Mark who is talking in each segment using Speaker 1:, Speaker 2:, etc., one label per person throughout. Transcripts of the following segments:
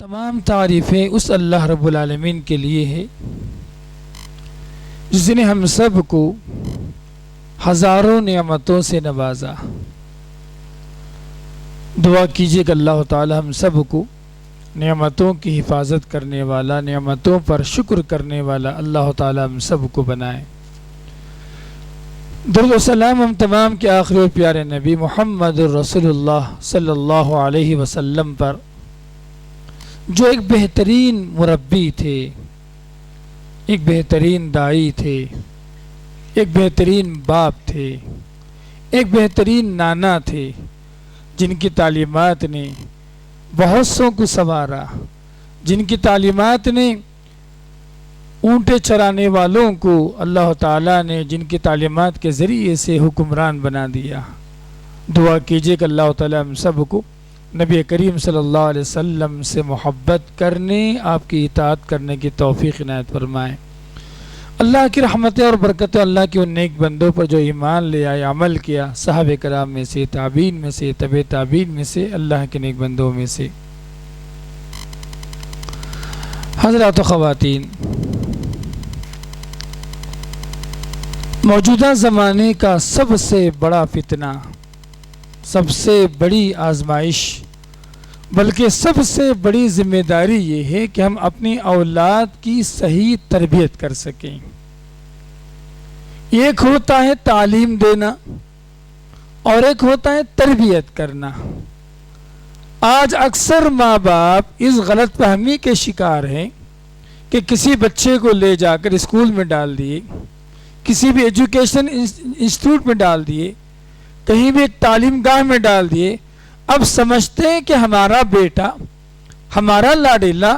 Speaker 1: تمام تعریفیں اس اللہ رب العالمین کے لیے ہے جس نے ہم سب کو ہزاروں نعمتوں سے نوازا۔ دعا کیجیے کہ اللہ تعالی ہم سب کو نعمتوں کی حفاظت کرنے والا، نعمتوں پر شکر کرنے والا اللہ تعالی ہم سب کو بنائے۔ درود و سلام ہم تمام کے آخری اور پیارے نبی محمد رسول اللہ صلی اللہ علیہ وسلم پر، جو ایک بہترین مربی تھے، ایک بہترین داعی تھے، ایک بہترین باپ تھے، ایک بہترین نانا تھے، جن کی تعلیمات نے بہت سوں کو سنوارا، جن کی تعلیمات نے اونٹے چرانے والوں کو اللہ تعالیٰ نے جن کی تعلیمات کے ذریعے سے حکمران بنا دیا۔ دعا کیجیے کہ اللہ تعالیٰ ہم سب کو نبی کریم صلی اللہ علیہ وسلم سے محبت کرنے، آپ کی اطاعت کرنے کی توفیق عنایت فرمائے۔ اللہ کی رحمتیں اور برکتیں اللہ کے ان نیک بندوں پر جو ایمان لے آئے، عمل کیا، صحابہ کرام میں سے، تابعین میں سے، تبع تابعین میں سے، اللہ کے نیک بندوں میں سے۔ حضرات و خواتین، موجودہ زمانے کا سب سے بڑا فتنہ، سب سے بڑی آزمائش، بلکہ سب سے بڑی ذمہ داری یہ ہے کہ ہم اپنی اولاد کی صحیح تربیت کر سکیں۔ ایک ہوتا ہے تعلیم دینا اور ایک ہوتا ہے تربیت کرنا۔ آج اکثر ماں باپ اس غلط فہمی کے شکار ہیں کہ کسی بچے کو لے جا کر اسکول میں ڈال دیے، کسی بھی ایجوکیشن انسٹیٹیوٹ میں ڈال دیے، کہیں بھی ایک تعلیم گاہ میں ڈال دیے، اب سمجھتے ہیں کہ ہمارا بیٹا، ہمارا لاڈیلا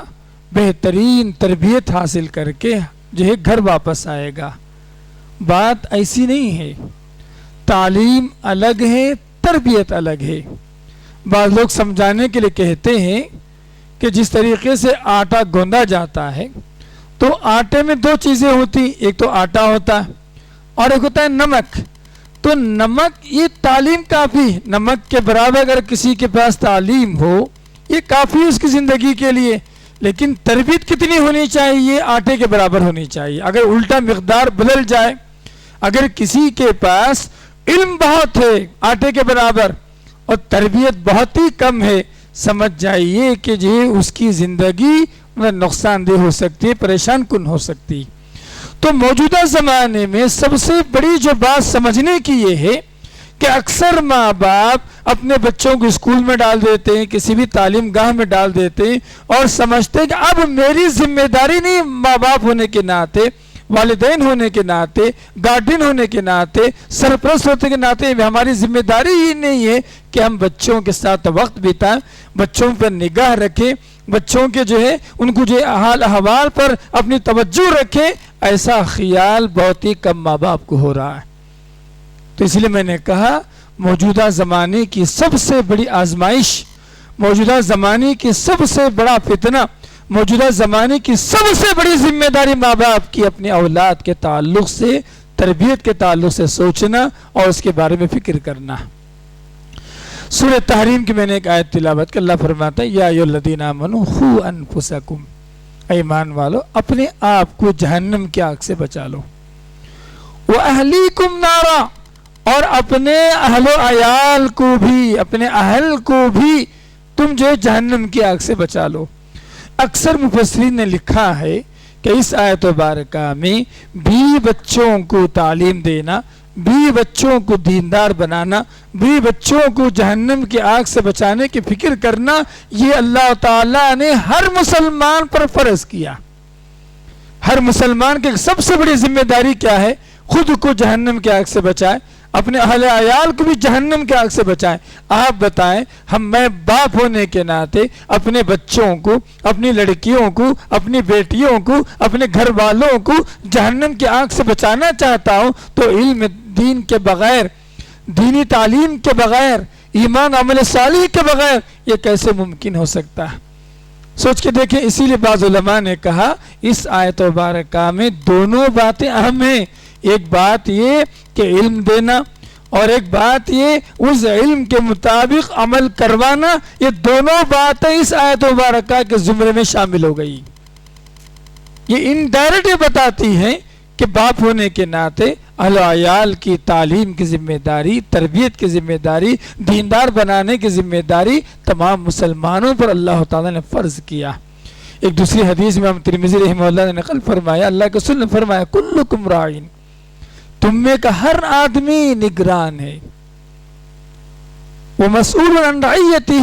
Speaker 1: بہترین تربیت حاصل کر کے جو ہے گھر واپس آئے گا۔ بات ایسی نہیں ہے، تعلیم الگ ہے، تربیت الگ ہے۔ بعض لوگ سمجھانے کے لیے کہتے ہیں کہ جس طریقے سے آٹا گوندا جاتا ہے تو آٹے میں دو چیزیں ہوتی، ایک تو آٹا ہوتا ہے اور ایک ہوتا ہے نمک۔ تو نمک، یہ تعلیم کافی، نمک کے برابر اگر کسی کے پاس تعلیم ہو یہ کافی اس کی زندگی کے لیے، لیکن تربیت کتنی ہونی چاہیے؟ آٹے کے برابر ہونی چاہیے۔ اگر الٹا مقدار بدل جائے، اگر کسی کے پاس علم بہت ہے آٹے کے برابر اور تربیت بہت ہی کم ہے، سمجھ جائیے کہ یہ اس کی زندگی نقصان دہ ہو سکتی ہے، پریشان کن ہو سکتی۔ تو موجودہ زمانے میں سب سے بڑی جو بات سمجھنے کی یہ ہے کہ اکثر ماں باپ اپنے بچوں کو اسکول میں ڈال دیتے ہیں، کسی بھی تعلیم گاہ میں ڈال دیتے ہیں اور سمجھتے ہیں کہ اب میری ذمہ داری نہیں، ماں باپ ہونے کے ناطے، والدین ہونے کے ناطے، گارڈین ہونے کے ناطے، سرپرست ہونے کے ناطے ہماری ذمہ داری ہی نہیں ہے کہ ہم بچوں کے ساتھ وقت بتائیں، بچوں پر نگاہ رکھیں، بچوں کے جو ہے ان کو جو حال احوال پر اپنی توجہ رکھیں۔ ایسا خیال بہت ہی کم ماں باپ کو ہو رہا ہے۔ تو اس لیے میں نے کہا موجودہ زمانے کی سب سے بڑی آزمائش، موجودہ زمانے کی سب سے بڑا فتنہ، موجودہ زمانے کی سب سے بڑی ذمہ داری ماں باپ کی اپنی اولاد کے تعلق سے، تربیت کے تعلق سے سوچنا اور اس کے بارے میں فکر کرنا۔ سورہ تحریم کی میں نے ایک آیت تلاوت کی، اللہ فرماتا ہے یا ایھا الذین آمنوا قوا انفسکم، اے ایمان والو اپنے آپ کو جہنم کی آگ سے بچا لو، وَأَهْلِيكُمْ نَارًا، اور اپنے اہل و عیال کو بھی، اپنے اہل کو بھی تم جو جہنم کی آگ سے بچا لو۔ اکثر مفسرین نے لکھا ہے کہ اس آیت مبارکہ میں بیوی بچوں کو تعلیم دینا، بیوی بچوں کو دیندار بنانا، بیوی بچوں کو جہنم کی آگ سے بچانے کی فکر کرنا، یہ اللہ تعالیٰ نے ہر مسلمان پر فرض کیا۔ ہر مسلمان کی سب سے بڑی ذمہ داری کیا ہے؟ خود کو جہنم کی آگ سے بچائے، اپنے اہل عیال کو بھی جہنم کی آگ سے بچائیں۔ آپ بتائیں، میں باپ ہونے کے ناطے اپنے بچوں کو، اپنی لڑکیوں کو، اپنی بیٹیوں کو، اپنے گھر والوں کو جہنم کی آگ سے بچانا چاہتا ہوں تو علم دین کے بغیر، دینی تعلیم کے بغیر، ایمان عمل صالح کے بغیر یہ کیسے ممکن ہو سکتا ہے؟ سوچ کے دیکھیں۔ اسی لیے بعض علماء نے کہا اس آیت مبارکہ میں دونوں باتیں اہم ہیں۔ ایک بات یہ کہ علم دینا اور ایک بات یہ اس علم کے مطابق عمل کروانا، یہ دونوں باتیں اس آیت مبارکہ کے زمرے میں شامل ہو گئی۔ یہ انڈائریکٹ یہ بتاتی ہیں کہ باپ ہونے کے ناطے اہل و عیال کی تعلیم کی ذمہ داری، تربیت کی ذمہ داری، دیندار بنانے کی ذمہ داری تمام مسلمانوں پر اللہ تعالیٰ نے فرض کیا۔ ایک دوسری حدیث میں امام ترمذی رحمہ اللہ نے نقل فرمایا، اللہ کے رسول نے فرمایا کلکم راعین، تم میں کا ہر آدمی نگران ہے، وہ مسئول عن رعیتہ،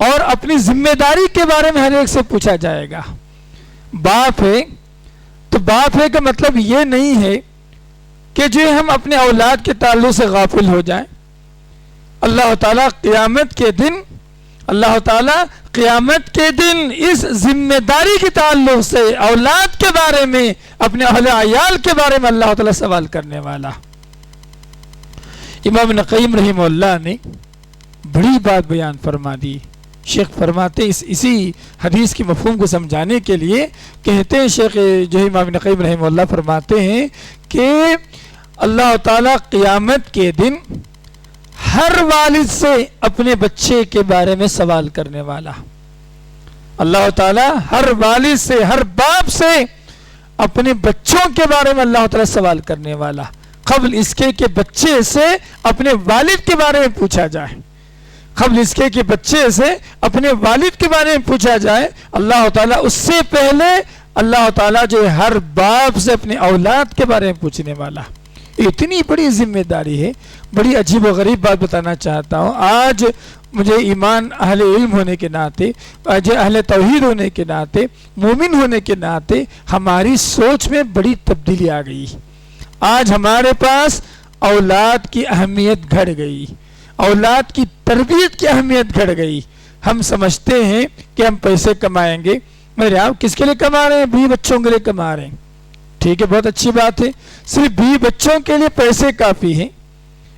Speaker 1: اور اپنی ذمہ داری کے بارے میں ہر ایک سے پوچھا جائے گا۔ باپ ہے تو باپ ہے کا مطلب یہ نہیں ہے کہ جو ہم اپنے اولاد کے تعلق سے غافل ہو جائیں۔ اللہ تعالیٰ قیامت کے دن اس ذمہ داری کے تعلق سے اولاد کے بارے میں، اپنے اہل عیال کے بارے میں اللہ تعالیٰ سوال کرنے والا۔ امام ابن قیم رحمہ اللہ نے بڑی بات بیان فرما دی۔ شیخ فرماتے اسی حدیث کی مفہوم کو سمجھانے کے لیے کہتے ہیں، شیخ جو امام ابن قیم رحمہ اللہ فرماتے ہیں کہ اللہ تعالیٰ قیامت کے دن ہر والد سے اپنے بچے کے بارے میں سوال کرنے والا۔ اللہ تعالیٰ ہر والد سے، ہر باپ سے اپنے بچوں کے بارے میں اللہ تعالیٰ سوال کرنے والا، قبل اس کے کہ بچے سے اپنے والد کے بارے میں پوچھا جائے، قبل اس کے کہ بچے سے اپنے والد کے بارے میں پوچھا جائے، اللہ تعالیٰ اس سے پہلے اللہ تعالیٰ جو ہے ہر باپ سے اپنے اولاد کے بارے میں پوچھنے والا۔ اتنی بڑی ذمہ داری ہے۔ بڑی عجیب و غریب بات بتانا چاہتا ہوں، آج مجھے ایمان اہل علم ہونے کے ناطے، اہل توحید ہونے کے ناطے، مومن ہونے کے ناطے ہماری سوچ میں بڑی تبدیلی آ گئی۔ آج ہمارے پاس اولاد کی اہمیت گھٹ گئی، اولاد کی تربیت کی اہمیت گھٹ گئی۔ ہم سمجھتے ہیں کہ ہم پیسے کمائیں گے، میرے آپ کس کے لیے کما رہے ہیں؟ بیوی بچوں کے لیے کما رہے ہیں، ٹھیک ہے، بہت اچھی بات ہے۔ صرف بیوی بچوں کے لیے پیسے کافی ہیں؟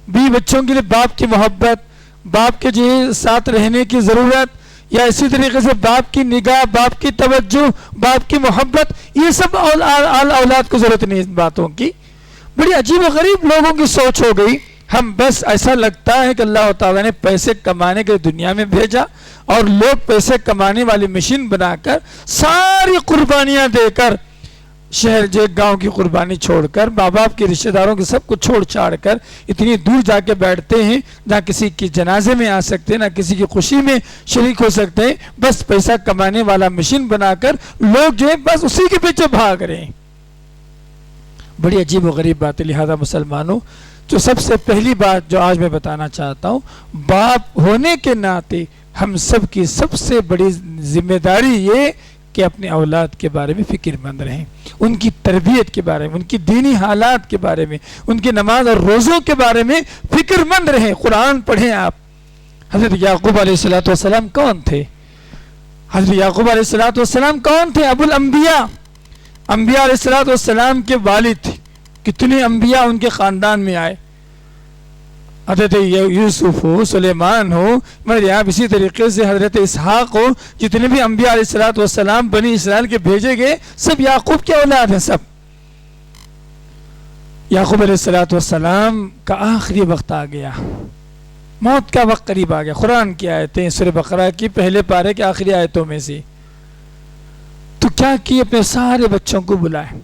Speaker 1: بیوی بچوں کے لیے باپ کی محبت، باپ کے جو ساتھ رہنے کی ضرورت، یا اسی طریقے سے باپ کی نگاہ، باپ کی توجہ، باپ کی محبت، یہ سب اولاد کو ضرورت نہیں ان باتوں کی۔ بڑی عجیب و غریب لوگوں کی سوچ ہو گئی۔ ہم بس ایسا لگتا ہے کہ اللہ تعالیٰ نے پیسے کمانے کے دنیا میں بھیجا، اور لوگ پیسے کمانے والی مشین بنا کر ساری قربانیاں دے کر، شہر جو گاؤں کی قربانی چھوڑ کر، ماں باپ کے رشتہ داروں کے سب کو چھوڑ چھاڑ کر اتنی دور جا کے بیٹھتے ہیں، نہ کسی کی جنازے میں آ سکتے، نہ کسی کی خوشی میں شریک ہو سکتے ہیں۔ بس پیسہ کمانے والا مشین بنا کر لوگ جو ہے بس اسی کے پیچھے بھاگ رہے ہیں۔ بڑی عجیب و غریب بات ہے۔ لہذا مسلمانوں، جو سب سے پہلی بات جو آج میں بتانا چاہتا ہوں، باپ ہونے کے ناطے ہم سب کی سب سے بڑی ذمہ داری یہ کہ اپنے اولاد کے بارے میں فکر مند رہیں، ان کی تربیت کے بارے میں، ان کی دینی حالات کے بارے میں، ان کی نماز اور روزوں کے بارے میں فکر مند رہیں۔ قرآن پڑھیں آپ۔ حضرت یعقوب علیہ السلام کون تھے؟ حضرت یعقوب علیہ السلام کون تھے؟ ابو الانبیاء، انبیاء علیہ السلام کے والد تھے۔ کتنے انبیاء ان کے خاندان میں آئے، حضرت یوسف ہو، سلیمان ہو، مگر یہاں اسی طریقے سے حضرت اسحاق ہو، جتنے بھی انبیاء علیہ السلام بنی اسرائیل کے بھیجے گئے سب یعقوب کے اولاد ہیں۔ سب یعقوب علیہ السلام کا آخری وقت آ گیا، موت کا وقت قریب آ گیا۔ قرآن کی آیتیں سورہ بقرہ کی پہلے پارے کے آخری آیتوں میں سے، تو کیا کی؟ اپنے سارے بچوں کو بلائے،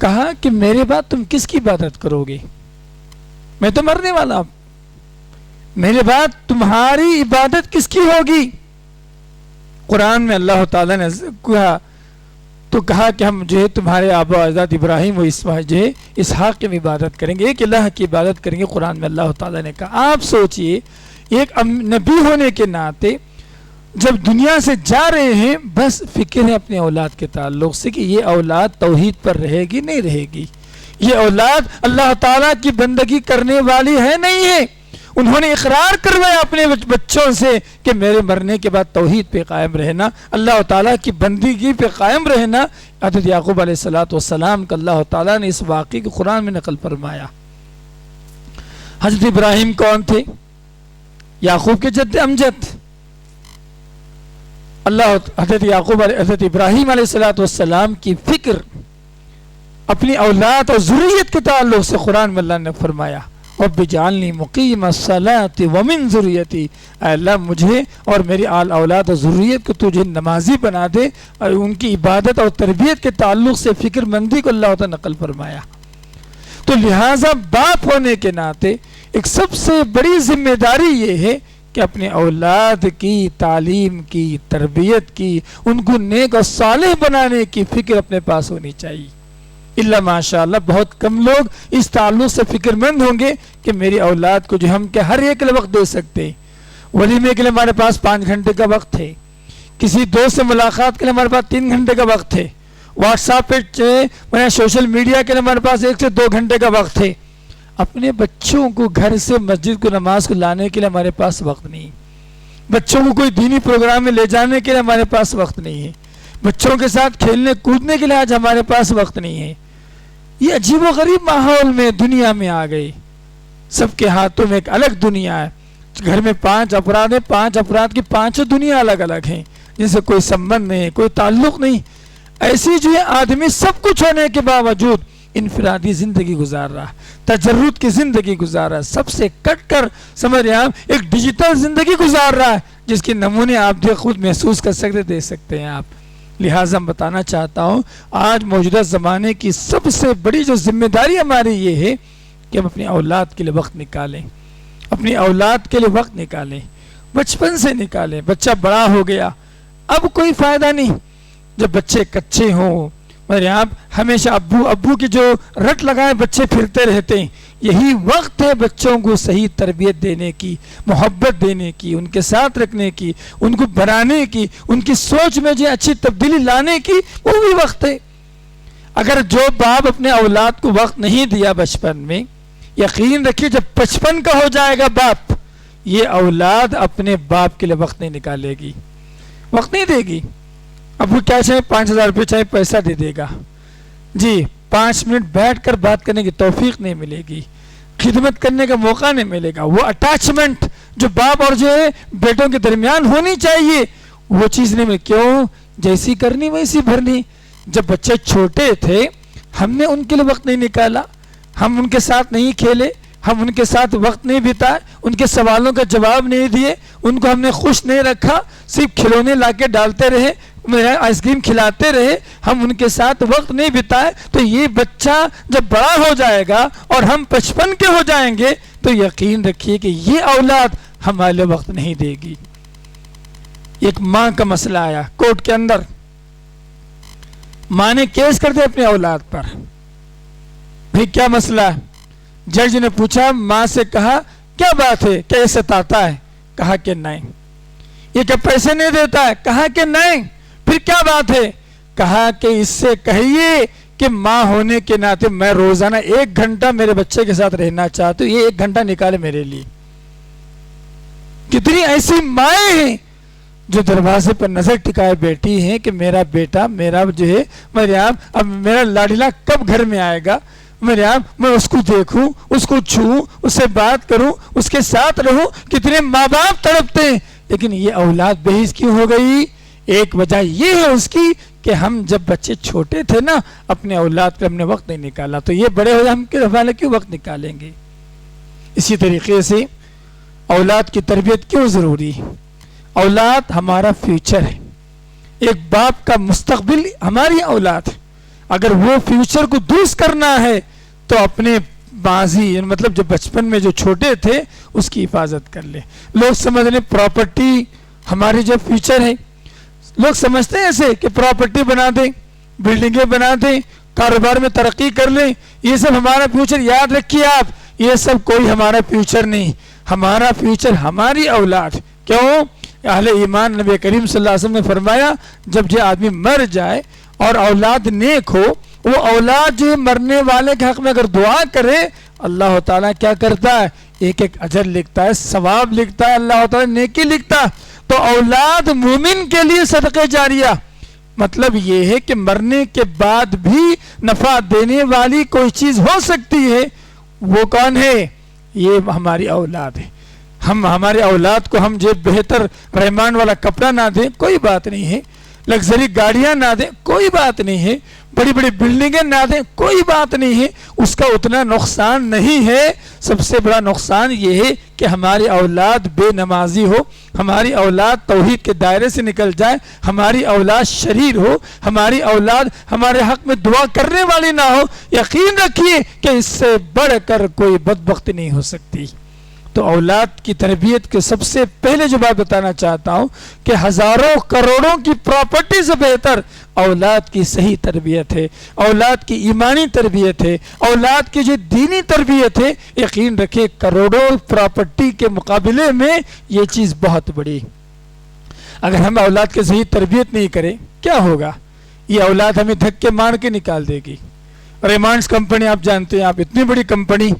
Speaker 1: کہا کہ میرے بعد تم کس کی عبادت کرو گے؟ میں تو مرنے والا ہوں، میرے بعد تمہاری عبادت کس کی ہوگی؟ قرآن میں اللہ تعالیٰ نے کہا کہ ہم جو ہے تمہارے آبا و اجداد ابراہیم و اسحاق کی عبادت کریں گے، ایک الہ کی عبادت کریں گے۔ قرآن میں اللہ تعالیٰ نے کہا۔ آپ سوچئے ایک نبی ہونے کے ناطے جب دنیا سے جا رہے ہیں، بس فکر ہے اپنے اولاد کے تعلق سے کہ یہ اولاد توحید پر رہے گی نہیں رہے گی، یہ اولاد اللہ تعالیٰ کی بندگی کرنے والی ہے نہیں ہے۔ انہوں نے اقرار کروایا اپنے بچوں سے کہ میرے مرنے کے بعد توحید پہ قائم رہنا، اللہ تعالیٰ کی بندگی پہ قائم رہنا۔ حضرت یعقوب علیہ السلام کا اللہ تعالیٰ نے اس واقعے کو قرآن میں نقل فرمایا۔ حضرت ابراہیم کون تھے؟ یعقوب کے جد امجد۔ حضرت ابراہیم علیہ السلام کی فکر اپنی اولاد اور ذریت کے تعلق سے قرآن میں اللہ نے فرمایا، رب اجعلنی مقیم الصلاۃ ومن ذریتی، اے اللہ مجھے اور میری آل اولاد اور ذریت کو تجھے نمازی بنا دے، اور ان کی عبادت اور تربیت کے تعلق سے فکر مندی کو اللہ تعالیٰ نقل فرمایا۔ تو لہٰذا باپ ہونے کے ناطے ایک سب سے بڑی ذمہ داری یہ ہے کہ اپنے اولاد کی تعلیم کی، تربیت کی، ان کو نیک اور صالح بنانے کی فکر اپنے پاس ہونی چاہیے۔ اللہ ماشاءاللہ بہت کم لوگ اس تعلق سے فکر مند ہوں گے کہ میری اولاد کو جو ہم کہ ہر ایک وقت دے سکتے ہیں۔ ولیمے کے لیے ہمارے پاس 5 گھنٹے کا وقت ہے، کسی دوست سے ملاقات کے لیے ہمارے پاس 3 گھنٹے کا وقت ہے، واٹس ایپ پہ سوشل میڈیا کے لیے ہمارے پاس 1 سے 2 گھنٹے کا وقت ہے۔ اپنے بچوں کو گھر سے مسجد کو نماز کو لانے کے لیے ہمارے پاس وقت نہیں، بچوں کو کوئی دینی پروگرام میں لے جانے کے لیے ہمارے پاس وقت نہیں ہے، بچوں کے ساتھ کھیلنے کودنے کے لیے آج ہمارے پاس وقت نہیں ہے۔ یہ عجیب و غریب ماحول میں دنیا میں آ گئی، سب کے ہاتھوں میں ایک الگ دنیا ہے۔ گھر میں 5 افراد ہیں، 5 افراد کی 5 دنیا الگ الگ ہیں، جن سے کوئی سمبند نہیں، کوئی تعلق نہیں۔ ایسی جو ہے آدمی سب کچھ ہونے کے باوجود انفرادی زندگی گزار رہا، تجرد کی زندگی گزار رہا، سب سے کٹ کر سمجھ رہے ہیں آپ، ایک ڈیجیٹل زندگی گزار رہا ہے جس کے نمونے آپ جو خود محسوس کر سکتے، دے سکتے ہیں آپ۔ لہٰذا میں بتانا چاہتا ہوں آج موجودہ زمانے کی سب سے بڑی جو ذمہ داری ہماری یہ ہے کہ ہم اپنی اولاد کے لیے وقت نکالیں، اپنی اولاد کے لیے وقت نکالیں، بچپن سے نکالیں۔ بچہ بڑا ہو گیا اب کوئی فائدہ نہیں، جب بچے کچے ہوں آپ ہمیشہ ابو کی جو رٹ لگائے بچے پھرتے رہتے ہیں، یہی وقت ہے بچوں کو صحیح تربیت دینے کی، محبت دینے کی، ان کے ساتھ رکھنے کی، ان کو بنانے کی، ان کی سوچ میں جو اچھی تبدیلی لانے کی، وہ بھی وقت ہے۔ اگر جو باپ اپنے اولاد کو وقت نہیں دیا بچپن میں، یقین رکھیے جب 55 کا ہو جائے گا باپ، یہ اولاد اپنے باپ کے لیے وقت نہیں نکالے گی، وقت نہیں دے گی۔ ابو کیا چاہے 5000 روپے چاہے پیسہ دے دے گا، جی 5 منٹ بیٹھ کر بات کرنے کی توفیق نہیں ملے گی، خدمت کرنے کا موقع نہیں ملے گا۔ وہ اٹیچمنٹ جو باپ اور جو ہے بیٹوں کے درمیان ہونی چاہیے وہ چیز نہیں ملے۔ کیوں؟ جیسی کرنی ویسی بھرنی۔ جب بچے چھوٹے تھے ہم نے ان کے لیے وقت نہیں نکالا، ہم ان کے ساتھ نہیں کھیلے، ہم ان کے ساتھ وقت نہیں بتائے، ان کے سوالوں کا جواب نہیں دیے، ان کو ہم نے خوش نہیں رکھا، صرف کھلونے لا کے ڈالتے رہے، آئس کریم کھلاتے رہے، ہم ان کے ساتھ وقت نہیں بتائے، تو یہ بچہ جب بڑا ہو جائے گا اور ہم 55 کے ہو جائیں گے تو یقین رکھیے کہ یہ اولاد ہمارے لیے وقت نہیں دے گی۔ ایک ماں کا مسئلہ آیا کورٹ کے اندر، ماں نے کیس کر دیا اپنے اولاد پر، بھئی کیا مسئلہ ہے؟ جج نے پوچھا، ماں سے کہا کیا بات ہے، کیا یہ ستاتا ہے؟ کہا کہ نہیں۔ یہ کیا پیسے نہیں دیتا ہے؟ کہا کہ نہیں۔ پھر کیا بات ہے؟ کہا کہ اس سے کہیے کہ ماں ہونے کے ناطے میں روزانہ 1 گھنٹہ میرے بچے کے ساتھ رہنا چاہتا ہوں، یہ 1 گھنٹہ نکالے میرے لیے۔ کتنی ایسی مائیں ہیں جو دروازے پر نظر ٹکائے بیٹھی ہیں کہ میرا بیٹا، میرا جو ہے اب میرا لاڈلا کب گھر میں آئے گا، میں اس کو دیکھوں، اس کو چھوؤں، اس سے بات کروں، اس کے ساتھ رہوں۔ کتنے ماں باپ تڑپتے ہیں، لیکن یہ اولاد بہیس کیوں ہو گئی؟ ایک وجہ یہ ہے اس کی کہ ہم جب بچے چھوٹے تھے نا اپنے اولاد پہ ہم نے وقت نہیں نکالا، تو یہ بڑے ہو جائے ہم کے حوالے کیوں وقت نکالیں گے؟ اسی طریقے سے اولاد کی تربیت کیوں ضروری ہے؟ اولاد ہمارا فیوچر ہے، ایک باپ کا مستقبل ہماری اولاد ہے۔ اگر وہ فیوچر کو درست کرنا ہے تو اپنے ماضی مطلب جو بچپن میں جو چھوٹے تھے اس کی حفاظت کر لے۔ لوگ سمجھ لیں پراپرٹی ہماری جو فیوچر ہے، لوگ سمجھتے ہیں ایسے کہ پراپرٹی بنا دیں، بلڈنگیں بنا دیں، کاروبار میں ترقی کر لیں، یہ سب ہمارا فیوچر۔ یاد رکھیے آپ، یہ سب کوئی ہمارا فیوچر نہیں، ہمارا فیوچر ہماری اولاد۔ کیوں؟ اہل ایمان نبی کریم صلی اللہ علیہ وسلم نے فرمایا جب جو آدمی مر جائے اور اولاد نیک ہو، وہ اولاد جو مرنے والے کے حق میں اگر دعا کرے اللہ تعالیٰ کیا کرتا ہے؟ ایک ایک اجر لکھتا ہے، ثواب لکھتا ہے، اللہ تعالیٰ نیکی لکھتا ہے۔ تو اولاد مومن کے لیے صدقہ جاریہ، مطلب یہ ہے کہ مرنے کے بعد بھی نفع دینے والی کوئی چیز ہو سکتی ہے، وہ کون ہے؟ یہ ہماری اولاد ہے۔ ہم ہمارے اولاد کو ہم جو بہتر رحمان والا کپڑا نہ دیں کوئی بات نہیں ہے، لگژری گاڑیاں نہ دیں کوئی بات نہیں ہے، بڑی بڑی بلڈنگیں نہ دیں کوئی بات نہیں ہے، اس کا اتنا نقصان نہیں ہے۔ سب سے بڑا نقصان یہ ہے کہ ہماری اولاد بے نمازی ہو، ہماری اولاد توحید کے دائرے سے نکل جائے، ہماری اولاد شریر ہو، ہماری اولاد ہمارے حق میں دعا کرنے والی نہ ہو۔ یقین رکھیے کہ اس سے بڑھ کر کوئی بدبختی نہیں ہو سکتی۔ تو اولاد کی تربیت کے سب سے پہلے جو بات بتانا چاہتا ہوں کہ ہزاروں کروڑوں کی پراپرٹی سے بہتر اولاد کی صحیح تربیت ہے، اولاد کی ایمانی تربیت ہے، اولاد کی جو دینی تربیت ہے۔ یقین رکھیں کروڑوں پراپرٹی کے مقابلے میں یہ چیز بہت بڑی۔ اگر ہم اولاد کی صحیح تربیت نہیں کریں کیا ہوگا؟ یہ اولاد ہمیں دھکے مار کے نکال دے گی۔ ریمانڈس کمپنی آپ جانتے ہیں، آپ اتنی بڑی کمپنی،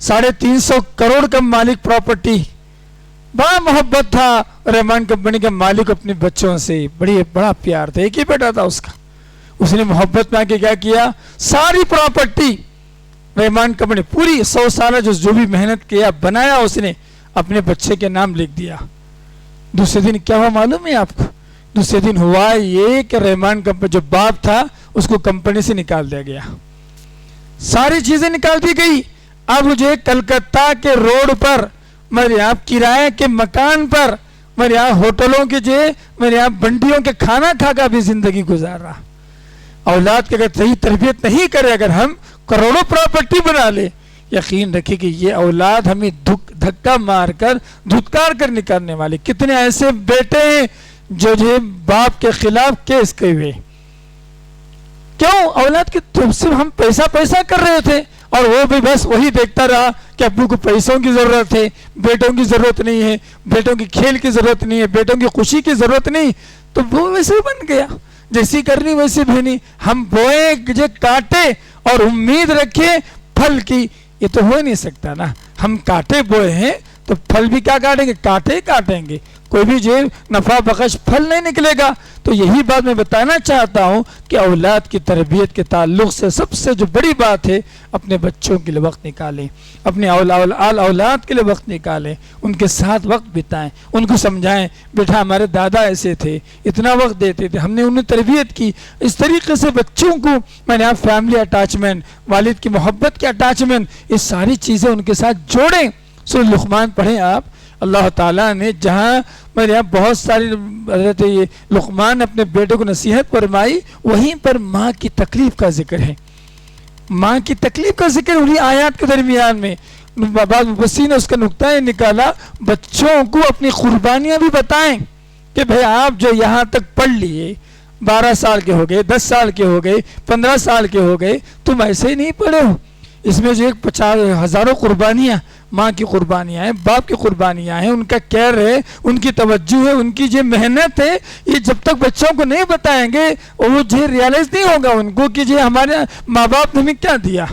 Speaker 1: 350 کروڑ کا مالک پراپرٹی، بڑا محبت تھا ریمان کمپنی کے مالک اپنے بچوں سے، بڑا پیار تھا، ایک ہی بیٹا تھا اس کا۔ اس نے محبت میں آ کے کیا کیا، ساری پراپرٹی ریمان کمپنی پوری 100 سالہ جو بھی محنت کیا بنایا اس نے اپنے بچے کے نام لکھ دیا۔ دوسرے دن کیا ہوا معلوم ہے آپ کو؟ دوسرے دن ہوا یہ کہ ریمان کمپنی جو باپ تھا اس کو کمپنی سے نکال دیا گیا، ساری چیزیں نکال دی گئی۔ اب مجھے کلکتہ کے روڈ پر، میرے یہاں کرائے کے مکان پر، میرے یہاں ہوٹلوں کے میرے یہاں بنڈیوں کے کھانا کھا کر بھی زندگی گزار رہا۔ اولاد کی اگر صحیح تربیت نہیں کرے، اگر ہم کروڑوں پراپرٹی بنا لے، یقین رکھیں کہ یہ اولاد ہمیں دھکا مار کر دھتکار کر نکالنے والے۔ کتنے ایسے بیٹے ہیں جو باپ کے خلاف کیس کیے ہوئے، کیوں؟ اولاد کی صرف ہم پیسہ کر رہے تھے اور وہ بھی بس وہی دیکھتا رہا کہ ابو کو پیسوں کی ضرورت ہے، بیٹوں کی ضرورت نہیں ہے، بیٹوں کی کھیل کی ضرورت نہیں ہے، بیٹوں کی خوشی کی ضرورت نہیں، تو وہ ویسے ہی بن گیا، جیسی کرنی ویسی بھینی۔ ہم بوئے جو کاٹے اور امید رکھے پھل کی، یہ تو ہو ہی نہیں سکتا نا۔ ہم کاٹے بوئے ہیں تو پھل بھی کیا کاٹیں گے؟ کاٹے ہی کاٹیں گے، کوئی بھی نفع بخش پھل نہیں نکلے گا۔ تو یہی بات میں بتانا چاہتا ہوں کہ اولاد کی تربیت کے تعلق سے سب سے جو بڑی بات ہے، اپنے بچوں کے لیے وقت نکالیں، اپنے اولاد کے لیے وقت نکالیں، ان کے ساتھ وقت بتائیں، ان کو سمجھائیں بیٹا ہمارے دادا ایسے تھے، اتنا وقت دیتے تھے، ہم نے انہیں تربیت کی۔ اس طریقے سے بچوں کو میں نے فیملی اٹیچمنٹ، والد کی محبت کی اٹیچمنٹ، یہ ساری چیزیں ان کے ساتھ جوڑیں۔ سورہ لقمان پڑھیں آپ، اللہ تعالیٰ نے جہاں میرے یہاں بہت ساری حضرت لقمان نے اپنے بیٹے کو نصیحت فرمائی، وہیں پر ماں کی تکلیف کا ذکر ہے، ماں کی تکلیف کا ذکر انہی آیات کے درمیان میں۔ بعض مفسرین نے اس کا نقطہ یہ نکالا، بچوں کو اپنی قربانیاں بھی بتائیں کہ بھائی آپ جو یہاں تک پڑھ لیے، 12 سال کے ہو گئے، 10 سال کے ہو گئے، 15 سال کے ہو گئے، تم ایسے ہی نہیں پڑھے ہو۔ اس میں جو 50,000 قربانیاں، ماں کی قربانیاں ہیں، باپ کی قربانیاں ہیں، ان کا کیئر ہے، ان کی توجہ ہے، ان کی جو محنت ہے، یہ جب تک بچوں کو نہیں بتائیں گے وہ ریئلائز نہیں ہوگا ان کو کہ ہمارے ماں باپ نے ہمیں کیا دیا۔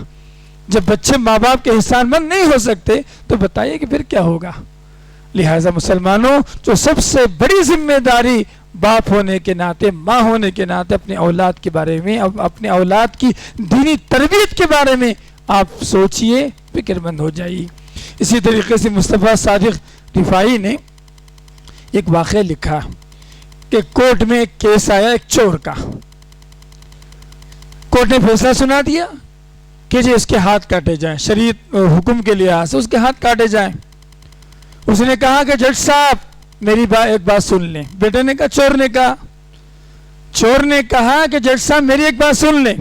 Speaker 1: جب بچے ماں باپ کے احسان مند نہیں ہو سکتے تو بتائیے کہ پھر کیا ہوگا۔ لہٰذا مسلمانوں، جو سب سے بڑی ذمہ داری باپ ہونے کے ناطے، ماں ہونے کے ناطے، اپنے اولاد کے بارے میں، اپنے اولاد کی دینی تربیت کے بارے میں آپ سوچئے، فکر مند ہو جائیے۔ اسی طریقے سے مصطفیٰ صادق رفاعی نے ایک واقعہ لکھا کہ کورٹ میں ایک کیس آیا ایک چور کا، کورٹ نے فیصلہ سنا دیا کہ اس کے ہاتھ کاٹے جائیں، شریعت حکم کے لحاظ سے اس کے ہاتھ کاٹے جائیں۔ اس نے کہا کہ جج صاحب میری ایک بات سن لیں۔ بیٹے نے کہا، چور نے کہا کہ جج صاحب میری ایک بات سن لیں۔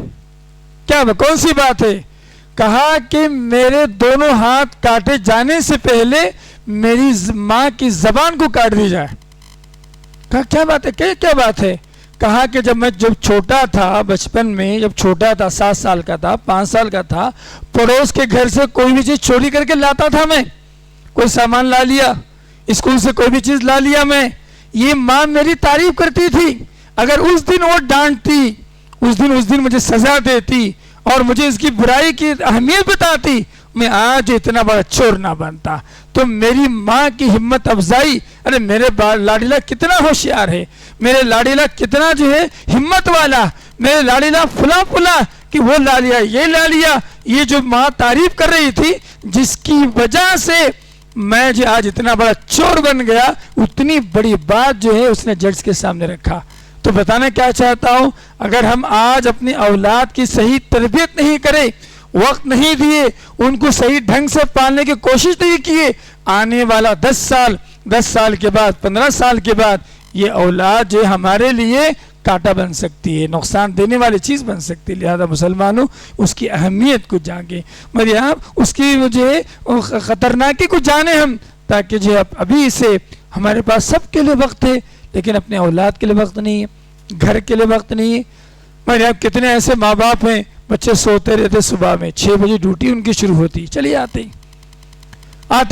Speaker 1: کیا کون سی بات ہے؟ کہا کہ میرے دونوں ہاتھ کاٹے جانے سے پہلے میری ماں کی زبان کو کاٹ دی جائے۔ کہا کیا بات ہے؟ کیا بات ہے؟ کہا کہ جب چھوٹا تھا، بچپن میں جب چھوٹا تھا، 7 سال کا تھا، 5 سال کا تھا، پڑوس کے گھر سے کوئی بھی چیز چوری کر کے لاتا تھا، میں کوئی سامان لا لیا، اسکول سے کوئی بھی چیز لا لیا، میں یہ ماں میری تعریف کرتی تھی۔ اگر اس دن وہ ڈانٹتی، اس دن مجھے سزا دیتی اور مجھے اس کی برائی کی اہمیت بتاتی، میں آج اتنا بڑا چور نہ بنتا۔ تو میری ماں کی ہمت افزائی، ارے میرے لاڈیلا کتنا ہوشیار ہے، میرے لاڈیلا کتنا ہمت والا، میرے لاڈیلا فلاں کہ وہ لا لیا، یہ لا لیا، یہ جو ماں تعریف کر رہی تھی، جس کی وجہ سے میں آج اتنا بڑا چور بن گیا، اتنی بڑی بات اس نے جج کے سامنے رکھا۔ تو بتانا کیا چاہتا ہوں، اگر ہم آج اپنی اولاد کی صحیح تربیت نہیں کریں، وقت نہیں دیے، ان کو صحیح ڈھنگ سے پالنے کی کوشش نہیں کیے، آنے والا 10 سال کے بعد، 15 سال کے بعد یہ اولاد جو ہمارے لیے کانٹا بن سکتی ہے، نقصان دینے والی چیز بن سکتی ہے۔ لہذا مسلمانوں اس کی اہمیت کو جانیں، مگر آپ اس کی مجھے خطرناکی کو جانیں ہم، تاکہ جو ابھی سے ہمارے پاس سب کے لیے وقت ہے لیکن اپنے اولاد کے لیے وقت نہیں ہے، گھر کے لیے وقت نہیں ہے۔ مگر آپ کتنے ایسے ماں باپ ہیں، بچے سوتے رہتے، صبح میں 6 بجے ڈیوٹی ان کی شروع ہوتی، چلیے آتے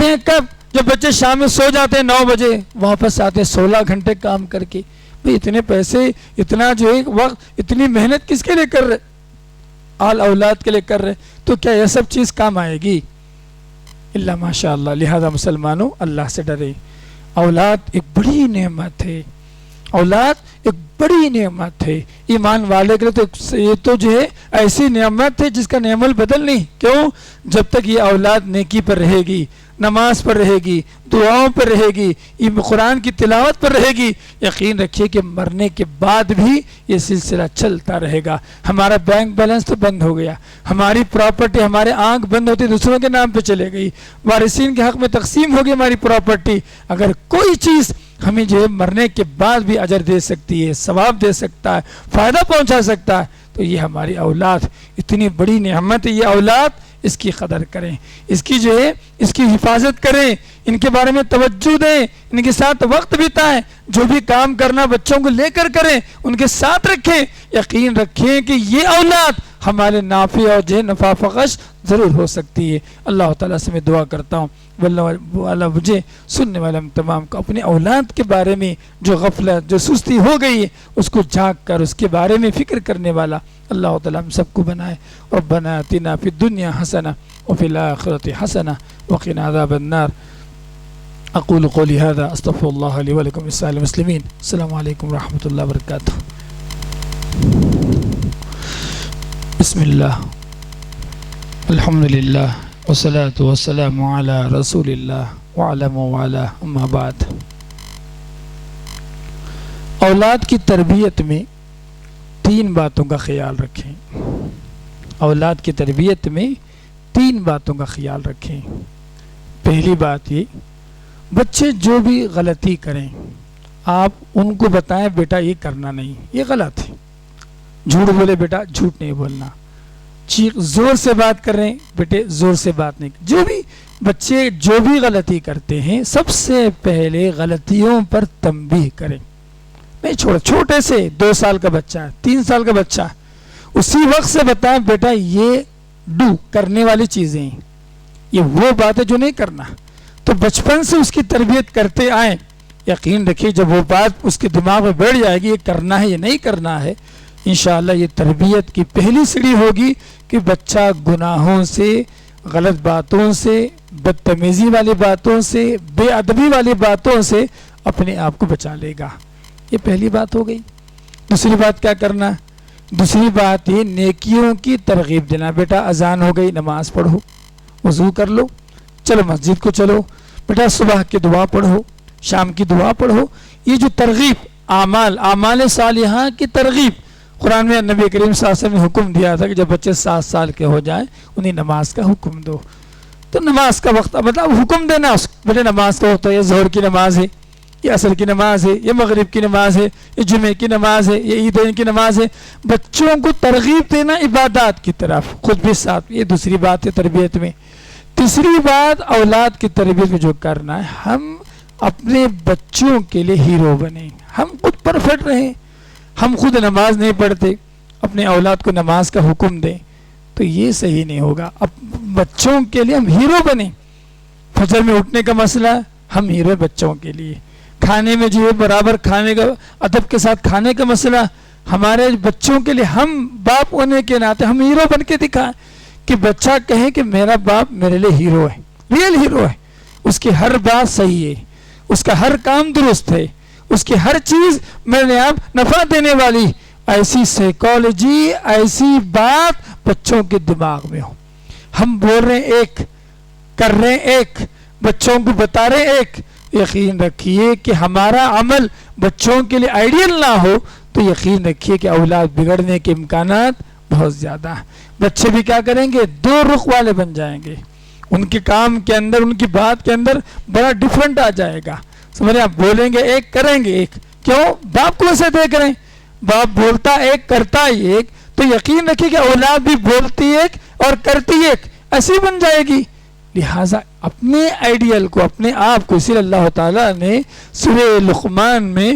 Speaker 1: ہیں کب؟ جب بچے شام میں سو جاتے ہیں 9 بجے، واپس آتے ہیں 16 گھنٹے کام کر کے۔ بھئی اتنے پیسے، اتنا جو ہے وقت، اتنی محنت کس کے لیے کر رہے؟ آل اولاد کے لیے کر رہے، تو کیا یہ سب چیز کام آئے گی؟ اللہ ماشاء اللہ۔ لہذا مسلمانوں اللہ سے ڈرے، اولاد ایک بڑی نعمت ہے، اولاد ایک بڑی نعمت ہے ایمان والے کے لیے۔ تو یہ تو جو ہے ایسی نعمت ہے جس کا نعم البدل نہیں۔ کیوں؟ جب تک یہ اولاد نیکی پر رہے گی، نماز پر رہے گی، دعاؤں پر رہے گی، یہ قرآن کی تلاوت پر رہے گی، یقین رکھیے کہ مرنے کے بعد بھی یہ سلسلہ چلتا رہے گا۔ ہمارا بینک بیلنس تو بند ہو گیا، ہماری پراپرٹی، ہمارے آنکھ بند ہوتی دوسروں کے نام پہ چلے گئی، وارثین کے حق میں تقسیم ہوگی ہماری پراپرٹی۔ اگر کوئی چیز ہمیں جو ہے مرنے کے بعد بھی اجر دے سکتی ہے، ثواب دے سکتا ہے، فائدہ پہنچا سکتا ہے، تو یہ ہماری اولاد اتنی بڑی نعمت ہے۔ یہ اولاد اس کی قدر کریں، اس کی جو ہے اس کی حفاظت کریں، ان کے بارے میں توجہ دیں، ان کے ساتھ وقت بتائیں، جو بھی کام کرنا بچوں کو لے کر کریں، ان کے ساتھ رکھیں۔ یقین رکھیں کہ یہ اولاد ہمارے نافع اور جو نفع بخش ضرور ہو سکتی ہے۔ اللہ تعالیٰ سے میں دعا کرتا ہوں واللہ مجھے سننے والے ہم تمام کو اپنے اولاد کے بارے میں جو غفلت، جو سستی ہو گئی ہے، اس کو جھانک کر اس کے بارے میں فکر کرنے والا اللہ تعالیٰ ہم سب کو بنائے۔ ربنا آتنا فی الدنیا حسنہ وفی الآخرۃ حسنہ وقنا عذاب النار۔ اقول قولی ھذا استغفر اللہ لی ولکم ولسائر المسلمین۔ السلام علیکم ورحمۃ اللہ وبرکاتہ۔ بسم اللہ، الحمد للہ، والصلاة والسلام علی رسول اللہ وعلی من والاه، اما بعد۔ اولاد کی تربیت میں 3 باتوں کا خیال رکھیں۔ اولاد کی تربیت میں 3 باتوں کا خیال رکھیں۔ پہلی بات یہ، بچے جو بھی غلطی کریں آپ ان کو بتائیں بیٹا یہ کرنا نہیں، یہ غلط ہے۔ جھوٹ بولے بیٹا جھوٹ نہیں بولنا، زور سے بات کر رہے ہیں بیٹے زور سے بات نہیں۔ جو بھی بچے جو بھی غلطی کرتے ہیں سب سے پہلے غلطیوں پر تنبیہ کریں۔ نہیں چھوٹے سے 2 سال کا بچہ ہے، 3 سال کا بچہ ہے، اسی وقت سے بتائیں بیٹا یہ کرنے والی چیزیں ہیں، یہ وہ بات ہے جو نہیں کرنا۔ تو بچپن سے اس کی تربیت کرتے آئیں، یقین رکھیے جب وہ بات اس کے دماغ میں بیٹھ جائے گی یہ کرنا ہے یہ نہیں کرنا ہے، انشاءاللہ یہ تربیت کی پہلی سیڑھی ہوگی کہ بچہ گناہوں سے، غلط باتوں سے، بدتمیزی والی باتوں سے، بے ادبی والی باتوں سے اپنے آپ کو بچا لے گا۔ یہ پہلی بات ہو گئی۔ دوسری بات کیا کرنا؟ دوسری بات یہ نیکیوں کی ترغیب دینا۔ بیٹا اذان ہو گئی، نماز پڑھو، وضو کر لو، چلو مسجد کو چلو، بیٹا صبح کی دعا پڑھو، شام کی دعا پڑھو۔ یہ جو ترغیب، اعمال صالحہ کی ترغیب، قرآن میں نبی کریم صلی اللہ علیہ وسلم نے حکم دیا تھا کہ جب بچے 7 سال کے ہو جائیں انہیں نماز کا حکم دو۔ تو نماز کا وقت مطلب حکم دینا اس کو، بیٹے نماز کا وقت ہے، یہ ظہر کی نماز ہے، یہ عصر کی نماز ہے، یہ مغرب کی نماز ہے، یہ جمعہ کی نماز ہے، یہ عیدین کی نماز ہے۔ بچوں کو ترغیب دینا عبادات کی طرف، خود بھی ساتھ۔ یہ دوسری بات ہے تربیت میں۔ تیسری بات اولاد کی تربیت میں جو کرنا ہے، ہم اپنے بچوں کے لیے ہیرو بنیں، ہم خود پرفیکٹ رہیں۔ ہم خود نماز نہیں پڑھتے، اپنے اولاد کو نماز کا حکم دیں تو یہ صحیح نہیں ہوگا۔ اب بچوں کے لیے ہم ہیرو بنیں۔ فجر میں اٹھنے کا مسئلہ ہم ہیرو بچوں کے لیے، کھانے میں جو ہے برابر کھانے کا، ادب کے ساتھ کھانے کا مسئلہ ہمارے بچوں کے لیے، ہم باپ ہونے کے ناطے ہم ہیرو بن کے دکھائیں کہ بچہ کہے کہ میرا باپ میرے لیے ہیرو ہے، ریئل ہیرو ہے، اس کی ہر بات صحیح ہے، اس کا ہر کام درست ہے، اس کی ہر چیز میرے آپ نفع دینے والی۔ ایسی سائیکالوجی، ایسی بات بچوں کے دماغ میں ہو۔ ہم بول رہے ہیں ایک، کر رہے ہیں ایک، بچوں کو بتا رہے ہیں ایک، یقین رکھیے کہ ہمارا عمل بچوں کے لیے آئیڈیل نہ ہو تو یقین رکھیے کہ اولاد بگڑنے کے امکانات بہت زیادہ ہیں. بچے بھی کیا کریں گے؟ دو رخ والے بن جائیں گے. ان کے کام کے اندر، ان کی بات کے اندر بڑا ڈفرنٹ آ جائے گا. سمجھے؟ آپ بولیں گے ایک، کریں گے ایک. کیوں؟ باپ کو ایسے دیکھ رہے ہیں، باپ بولتا ایک کرتا ہی ایک. تو یقین رکھیے کہ اولاد بھی بولتی ایک اور کرتی ایک، ایسی بن جائے گی. لہٰذا اپنے آئیڈیل کو، اپنے آپ کو، اسی لیے اللہ تعالیٰ نے سورہ لقمان میں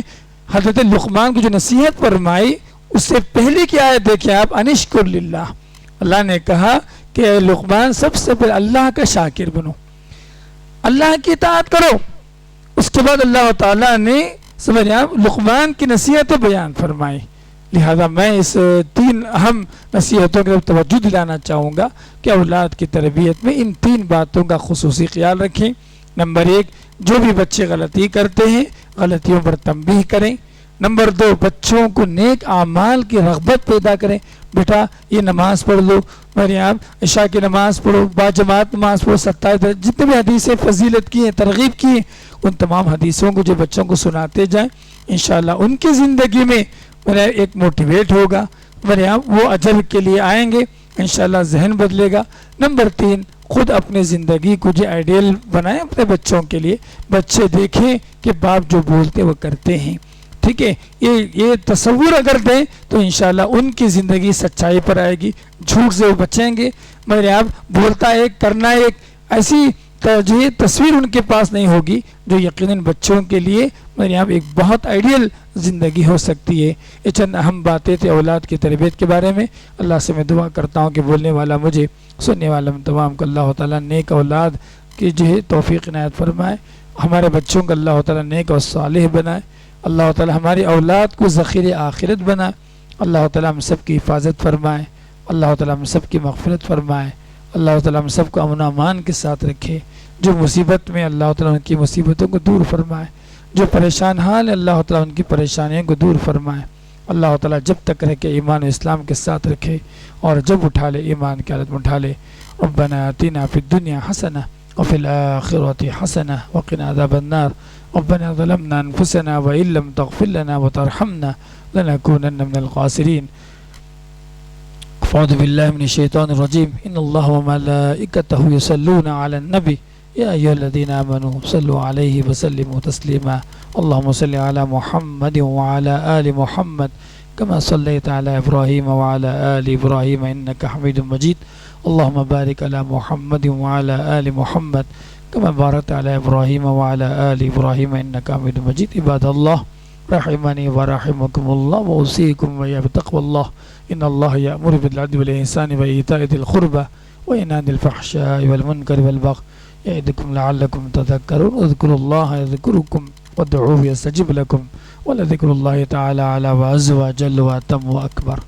Speaker 1: حضرت لقمان کی جو نصیحت فرمائی، اس سے پہلے کی آیت دیکھیں آپ، انشکر للہ. اللہ نے کہا کہ اے لقمان سب سے پہلے اللہ کا شاکر بنو، اللہ کی اطاعت کرو. اس کے بعد اللہ تعالیٰ نے سمجھیں آپ لقمان کی نصیحتیں بیان فرمائی. لہذا میں اس تین اہم نصیحتوں کی طرف توجہ دلانا چاہوں گا کہ اولاد کی تربیت میں ان تین باتوں کا خصوصی خیال رکھیں. نمبر ایک، جو بھی بچے غلطی کرتے ہیں غلطیوں پر تنبیہ کریں. نمبر دو، بچوں کو نیک اعمال کی رغبت پیدا کریں. بیٹا یہ نماز پڑھ لو، میرے آپ عشاء کی نماز پڑھو، باجماعت نماز پڑھو. 27 جتنے بھی حدیثیں فضیلت کی ہیں، ترغیب کی ہیں، ان تمام حدیثوں کو جو بچوں کو سناتے جائیں، انشاءاللہ ان کی زندگی میں میرا ایک موٹیویٹ ہوگا، میرے آپ وہ اجر کے لیے آئیں گے، انشاءاللہ ذہن بدلے گا. نمبر تین، خود اپنے زندگی کو جو آئیڈیل بنائیں اپنے بچوں کے لیے. بچے دیکھیں کہ باپ جو بولتے وہ کرتے ہیں. ٹھیک ہے، یہ تصور اگر دیں تو انشاءاللہ ان کی زندگی سچائی پر آئے گی، جھوٹ سے وہ بچیں گے. میرے آپ بولتا ایک کرنا ایک، ایسی تصویر ان کے پاس نہیں ہوگی جو یقیناً بچوں کے لیے میرے آپ ایک بہت آئیڈیل زندگی ہو سکتی ہے. یہ چند اہم باتیں تھے اولاد کی تربیت کے بارے میں. اللہ سے میں دعا کرتا ہوں کہ بولنے والا مجھے، سننے والا ہم تمام کو اللہ تعالیٰ نیک اولاد کی جو ہے توفیق عنایت فرمائے. ہمارے بچوں کو اللہ تعالیٰ نیک اور صالح بنائے. اللہ تعالیٰ ہماری اولاد کو ذخیر آخرت بنائے. اللہ تعالیٰ ہم سب کی حفاظت فرمائے. اللہ تعالیٰ ہم سب کی مغفرت فرمائے. اللہ تعالیٰ ہم سب کو امن و امان کے ساتھ رکھے. جو مصیبت میں اللہ تعالیٰ ان کی مصیبتوں کو دور فرمائے. جو پریشان حال ہے اللہ تعالیٰ ان کی پریشانیوں کو دور فرمائے. اللہ تعالیٰ جب تک رکھے ایمان و اسلام کے ساتھ رکھے، اور جب اٹھا لے ایمان کی حالت میں اٹھا لے. ربنا آتنا فی الدنیا حسنہ وفی الآخرۃ حسنہ وقنا عذاب النار. ربنا ظلمنا انفسنا وإن لم تغفر لنا وترحمنا لنكونن من الخاسرين. اعوذ بالله من الشيطان الرجيم. ان الله وملائكته يصلون على النبي يا أيها الذين آمنوا صلوا عليه وسلموا تسليما. اللهم صل على محمد وعلى آل محمد كما صليت على إبراهيم وعلى آل إبراهيم إنك حميد مجيد. اللهم بارك على محمد وعلى آل محمد كما باركت على إبراهيم وعلى آل إبراهيم إنك حميد مجيد. عباد الله رحمني ورحمكم الله وأوصيكم وإياكم بتقوى الله. إن الله يأمر بالعدل والإحسان وإيتاء ذي القربى وينهى عن الفحشاء والمنكر والبغي يعظكم لعلكم تذكرون. اذكروا الله يذكركم وادعوه يستجب لكم ولذكر الله تعالى أعلى وعز وجل وأتم وأكبر.